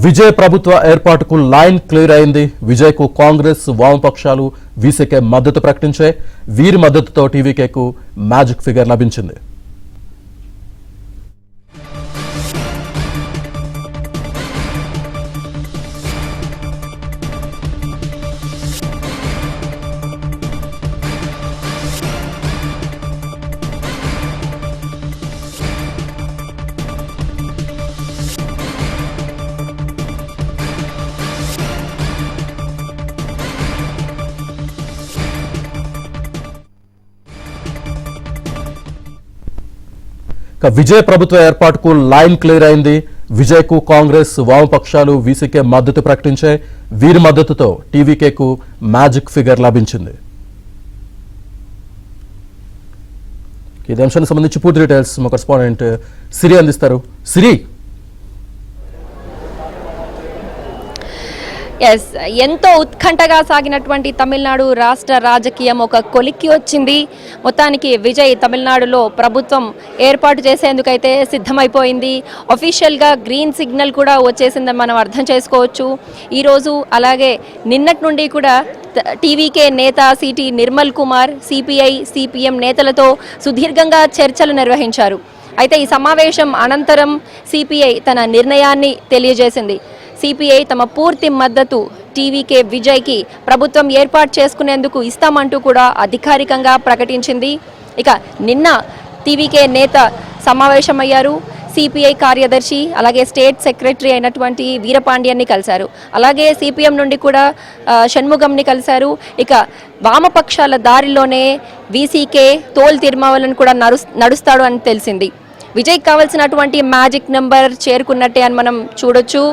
విజయ్ ప్రభుత్వ ఏర్పాటుకు line clear అయింది. విజయ్ కు కాంగ్రెస్ వామపక్షాలు వీసీకే మద్దతు ప్రకటించాయి. వీరి మద్దతుతో టీవీకేకు మ్యాజిక్ ఫిగర్ లభించింది. విజయ్ ప్రభుత్వ ఏర్పాటుకు లైన్ క్లియర్ అయింది. విజయ్ కు కాంగ్రెస్ వామపక్షాలు వీసీకే మద్దతు ప్రకటించాయి. వీరి మద్దతుతో టీవీకేకు మ్యాజిక్ ఫిగర్ లభించింది. ఇదే అంశానికి సంబంధించి పూర్తి డీటెయిల్స్ మా కరెస్పాండెంట్ సిరి అందిస్తారు. సిరి, ఎంతో ఉత్కంఠగా సాగినటువంటి తమిళనాడు రాష్ట్ర రాజకీయం ఒక కొలిక్కి వచ్చింది. మొత్తానికి విజయ్ తమిళనాడులో ప్రభుత్వం ఏర్పాటు చేసేందుకైతే సిద్ధమైపోయింది. అఫీషియల్గా గ్రీన్ సిగ్నల్ కూడా వచ్చేసిందని మనం అర్థం చేసుకోవచ్చు. ఈరోజు అలాగే నిన్నటి నుండి కూడా టీవీకే నేత city Nirmal Kumar CPI CPM నేతలతో సుదీర్ఘంగా చర్చలు నిర్వహించారు. అయితే ఈ సమావేశం అనంతరం సిపిఐ తన నిర్ణయాన్ని తెలియజేసింది. సిపిఐ తమ పూర్తి మద్దతు టీవీకే విజయ్కి ప్రభుత్వం ఏర్పాటు చేసుకునేందుకు ఇస్తామంటూ కూడా అధికారికంగా ప్రకటించింది. ఇక నిన్న టీవీకే నేత సమావేశమయ్యారు. సిపిఐ కార్యదర్శి అలాగే స్టేట్ సెక్రటరీ అయినటువంటి వీరపాండ్యాన్ని కలిశారు. అలాగే సిపిఎం నుండి కూడా షణ్ముగంని కలిశారు. ఇక వామపక్షాల దారిలోనే వీసీకే తోల్ తిరుమావళవన్ కూడా నడుస్తాడు అని తెలిసింది. విజయ్కి కావాల్సినటువంటి మ్యాజిక్ నెంబర్ చేరుకున్నట్టే అని మనం చూడొచ్చు.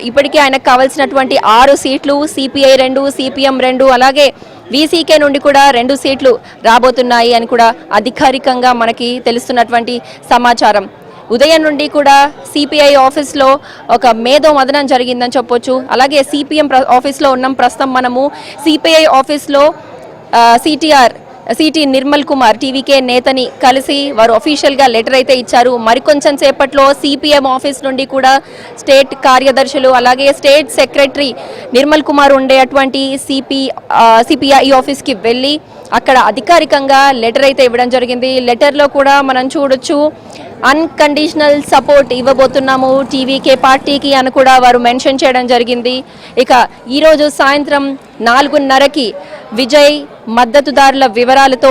ఇప్పటికే ఆయనకు కావాల్సినటువంటి 6 సీట్లు, సిపిఐ 2, సిపిఎం 2, అలాగే వీసీకే నుండి కూడా 2 సీట్లు రాబోతున్నాయి అని కూడా అధికారికంగా మనకి తెలుస్తున్నటువంటి సమాచారం. ఉదయం నుండి కూడా సిపిఐ ఆఫీస్లో ఒక మేధో మదనం జరిగిందని చెప్పొచ్చు. అలాగే సిపిఎం ఆఫీస్లో ఉన్నాం ప్రస్తుతం మనము. సిపిఐ ఆఫీస్లో సిటీ నిర్మల్ కుమార్ టీవీకే నేతని కలిసి వారు అఫీషియల్గా లెటర్ అయితే ఇచ్చారు. మరికొంచెం సేపట్లో సిపిఎం ఆఫీస్ నుండి కూడా స్టేట్ కార్యదర్శులు అలాగే స్టేట్ సెక్రటరీ నిర్మల్ కుమార్ ఉండేటువంటి సిపిఐ ఆఫీస్కి వెళ్ళి అక్కడ అధికారికంగా లెటర్ అయితే ఇవ్వడం జరిగింది. లెటర్లో కూడా మనం చూడొచ్చు అన్కండిషనల్ సపోర్ట్ ఇవ్వబోతున్నాము టీవీకే పార్టీకి అని కూడా వారు మెన్షన్ చేయడం జరిగింది. ఇక ఈరోజు సాయంత్రం 4:30కి విజయ్ మద్దతుదారుల వివరాలతో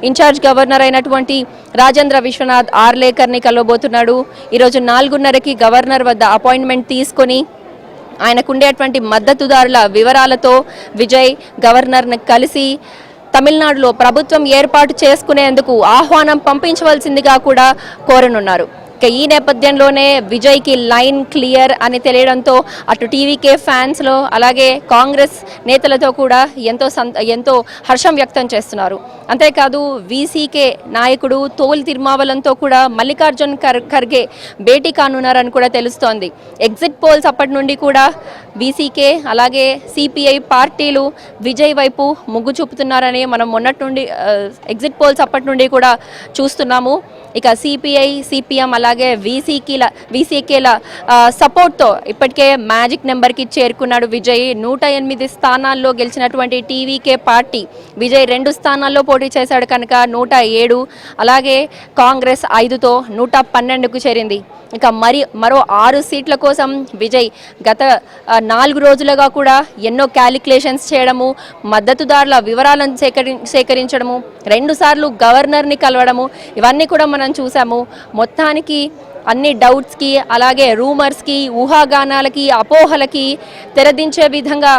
ఇన్ఛార్జ్ గవర్నర్ అయినటువంటి రాజేంద్ర విశ్వనాథ్ ఆర్లేకర్ని కలవబోతున్నాడు. ఈరోజు 4:30కి గవర్నర్ వద్ద అపాయింట్మెంట్ తీసుకొని ఆయనకుండేటువంటి మద్దతుదారుల వివరాలతో విజయ్ గవర్నర్ని కలిసి తమిళనాడులో ప్రభుత్వం ఏర్పాటు చేసుకునేందుకు ఆహ్వానం పంపించవలసిందిగా కూడా కోరనున్నారు. ఈ నేపథ్యంలోనే విజయ్కి లైన్ క్లియర్ అని తెలియడంతో అటు టీవీకే ఫ్యాన్స్లో అలాగే కాంగ్రెస్ నేతలతో కూడా ఎంతో హర్షం వ్యక్తం చేస్తున్నారు. అంతేకాదు వీసీకే నాయకుడు తోల్ తిరుమావళవన్తో కూడా మల్లికార్జున్ ఖర్గే భేటీ కానున్నారని కూడా తెలుస్తోంది. ఎగ్జిట్ పోల్స్ అప్పటి నుండి కూడా వీసీకే అలాగే సిపిఐ పార్టీలు విజయ్ వైపు మొగ్గు చూపుతున్నారని మనం మొన్నటి నుండి ఎగ్జిట్ పోల్స్ అప్పటి నుండి కూడా చూస్తున్నాము. ఇక సిపిఐ సిపిఎం అలాగే వీసీకేల సపోర్ట్తో ఇప్పటికే మ్యాజిక్ నెంబర్కి చేరుకున్నాడు విజయ్. 108 స్థానాల్లో గెలిచినటువంటి టీవీకే పార్టీ విజయ్ 2 స్థానాల్లో పోటీ చేశాడు కనుక 107, అలాగే కాంగ్రెస్ 5తో 112కు చేరింది. ఇక మరో 6 సీట్ల కోసం విజయ్ గత 4 రోజులుగా కూడా ఎన్నో క్యాలిక్యులేషన్స్ చేయడము, మద్దతుదారుల వివరాలను సేకరించడము, 2 సార్లు గవర్నర్ని కలవడము, ఇవన్నీ కూడా మనం చూసాము. మొత్తానికి అన్ని డౌట్స్కి అలాగే రూమర్స్కి ఊహాగానాలకి అపోహలకి తెరదించే విధంగా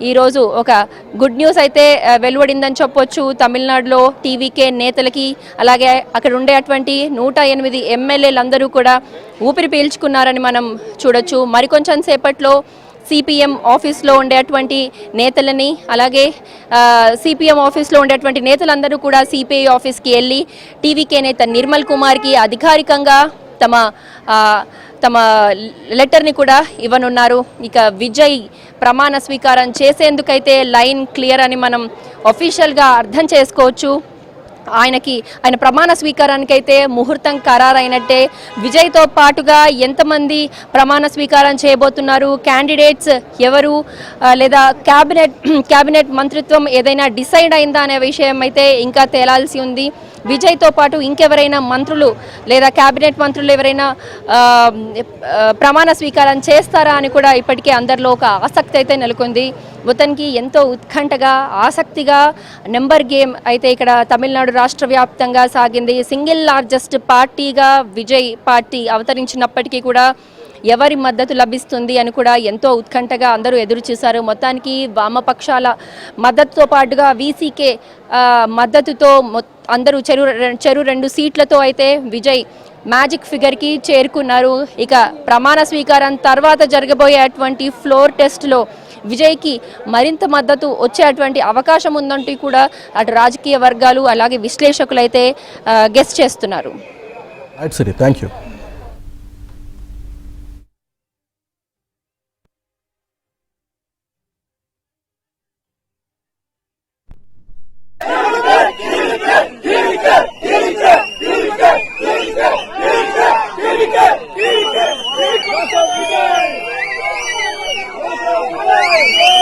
ఈరోజు ఒక గుడ్ న్యూస్ అయితే వెలువడిందని చెప్పొచ్చు. తమిళనాడులో టీవీకే నేతలకి అలాగే అక్కడ ఉండేటువంటి 108 ఎమ్మెల్యేలందరూ కూడా ఊపిరి పీల్చుకున్నారని మనం చూడొచ్చు. మరికొంచెం సేపట్లో సిపిఎం ఆఫీస్లో ఉండేటువంటి నేతలని అలాగే సిపిఎం ఆఫీస్లో ఉండేటువంటి నేతలందరూ కూడా సిపిఐ ఆఫీస్కి వెళ్ళి టీవీకే నేత నిర్మల్ కుమార్కి అధికారికంగా తమ లెటర్ని కూడా ఇవ్వనున్నారు. ఇక విజయ్ ప్రమాణ స్వీకారం చేసేందుకైతే లైన్ క్లియర్ అని మనం అఫీషియల్గా అర్థం చేసుకోవచ్చు. ఆయన ప్రమాణ స్వీకారానికి అయితే ముహూర్తం ఖరారైనట్టే. విజయ్తో పాటుగా ఎంతమంది ప్రమాణ స్వీకారం చేయబోతున్నారు, క్యాండిడేట్స్ ఎవరు, లేదా క్యాబినెట్ మంత్రిత్వం ఏదైనా డిసైడ్ అయిందా అనే విషయం అయితే ఇంకా తేలాల్సి ఉంది. విజయ్తో పాటు ఇంకెవరైనా మంత్రులు లేదా క్యాబినెట్ మంత్రులు ఎవరైనా ప్రమాణ స్వీకారం చేస్తారా అని కూడా ఇప్పటికే అందరిలో ఒక ఆసక్తి అయితే నెలకొంది. మొత్తానికి ఎంతో ఉత్కంఠగా ఆసక్తిగా నెంబర్ గేమ్ అయితే ఇక్కడ తమిళనాడు రాష్ట్ర వ్యాప్తంగా సాగింది. సింగిల్ లార్జెస్ట్ పార్టీగా విజయ్ పార్టీ అవతరించినప్పటికీ కూడా ఎవరి మద్దతు లభిస్తుంది అని కూడా ఎంతో ఉత్కంఠగా అందరూ ఎదురు చూశారు. మొత్తానికి వామపక్షాల మద్దతుతో పాటుగా వీసీకే మద్దతుతో అందరూ చెరు 2 సీట్లతో అయితే విజయ్ మ్యాజిక్ ఫిగర్కి చేరుకున్నారు. ఇక ప్రమాణ స్వీకారం తర్వాత జరగబోయేటువంటి ఫ్లోర్ టెస్ట్లో విజయ్కి మరింత మద్దతు వచ్చేటువంటి అవకాశం ఉందంటూ కూడా అటు రాజకీయ వర్గాలు అలాగే విశ్లేషకులు అయితే గెస్ చేస్తున్నారు. Thank you. Hey!